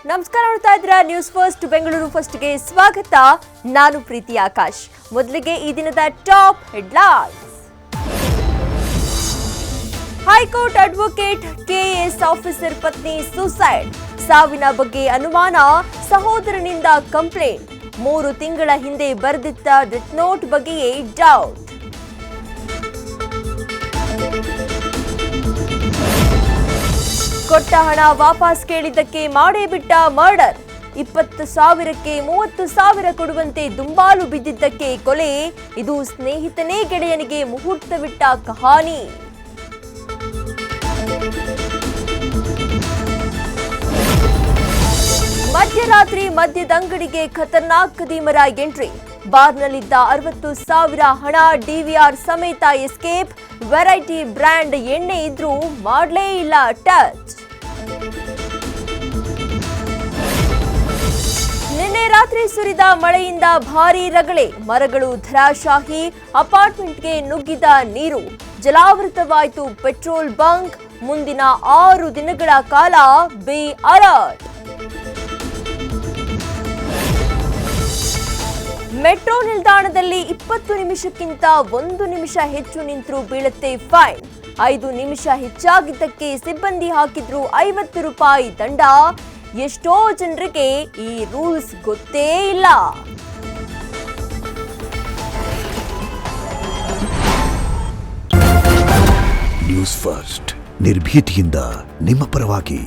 ನಮಸ್ಕಾರ, ನೋಡ್ತಾ ಇದ್ದೀರಾ ನ್ಯೂಸ್ ಫಸ್ಟ್ ಬೆಂಗಳೂರು ಫಸ್ಟ್ಗೆ ಸ್ವಾಗತ. ನಾನು ಪ್ರೀತಿ ಆಕಾಶ್. ಮೊದಲಿಗೆ ಈ ದಿನದ top headlines. High court advocate KAS officer ಪತ್ನಿ ಸೂಸೈಡ್, ಸಾವಿನ ಬಗ್ಗೆ ಅನುಮಾನ, ಸಹೋದರನಿಂದ ಕಂಪ್ಲೇಂಟ್, 3 ತಿಂಗಳ ಹಿಂದೆ ಬರೆದಿದ್ದ ಡೆತ್ ನೋಟ್ ಬಗ್ಗೆಯೇ ಡೌಟ್. ಕೊಟ್ಟ ಹಣ ವಾಪಸ್ ಕೇಳಿದ್ದಕ್ಕೆ ಮಾಡೇ ಬಿಟ್ಟ ಮರ್ಡರ್, 20,000ಕ್ಕೆ 30,000 ಕೊಡುವಂತೆ ದುಂಬಾಲು ಬಿದ್ದಿದ್ದಕ್ಕೆ ಕೊಲೆ, ಇದು ಸ್ನೇಹಿತನೇ ಗೆಳೆಯನಿಗೆ ಮುಹೂರ್ತವಿಟ್ಟ ಕಹಾನಿ. ಮಧ್ಯರಾತ್ರಿ ಮದ್ಯದಂಗಡಿಗೆ ಖತರ್ನಾಕ್ ಕದೀಮರ ಎಂಟ್ರಿ, ಬಾರ್ನಲ್ಲಿದ್ದ 60,000 ಹಣ, ಡಿವಿಆರ್ ಸಮೇತ ಎಸ್ಕೇಪ್, ವೆರೈಟಿ ಬ್ರ್ಯಾಂಡ್ ಎಣ್ಣೆ ಇದ್ರೂ ಮಾಡಲೇ ಇಲ್ಲ ಟಚ್. ನಿನ್ನೆ ರಾತ್ರಿ ಸುರಿದ ಮಳೆಯಿಂದ ಭಾರೀ ರಗಳೆ, ಮರಗಳು ಧರಾಶಾಹಿ, ಅಪಾರ್ಟ್ಮೆಂಟ್ಗೆ ನುಗ್ಗಿದ ನೀರು, ಜಲಾವೃತವಾಯಿತು ಪೆಟ್ರೋಲ್ ಬಂಕ್, ಮುಂದಿನ 6 ದಿನಗಳ ಕಾಲ ಬಿ ಅಲರ್ಟ್. ಮೆಟ್ರೋ ನಿಲ್ದಾಣದಲ್ಲಿ 20 ನಿಮಿಷಕ್ಕಿಂತ 1 ನಿಮಿಷ ಹೆಚ್ಚು ನಿಂತರೂ ಬೀಳುತ್ತೆ ಫೈನ್, 5 ನಿಮಿಷ ಹೆಚ್ಚಾಗಿದ್ದಕ್ಕೆ ಸಿಬ್ಬಂದಿ ಹಾಕಿದ್ರು 50 ರೂಪಾಯಿ ದಂಡ. ಎಷ್ಟೋ ಜನರಿಗೆ ಈ ರೂಲ್ಸ್ ಗೊತ್ತೇ ಇಲ್ಲ. ನ್ಯೂಸ್ ಫಸ್ಟ್, ನಿರ್ಭೀತಿಯಿಂದ ನಿಮ್ಮ ಪರವಾಗಿ.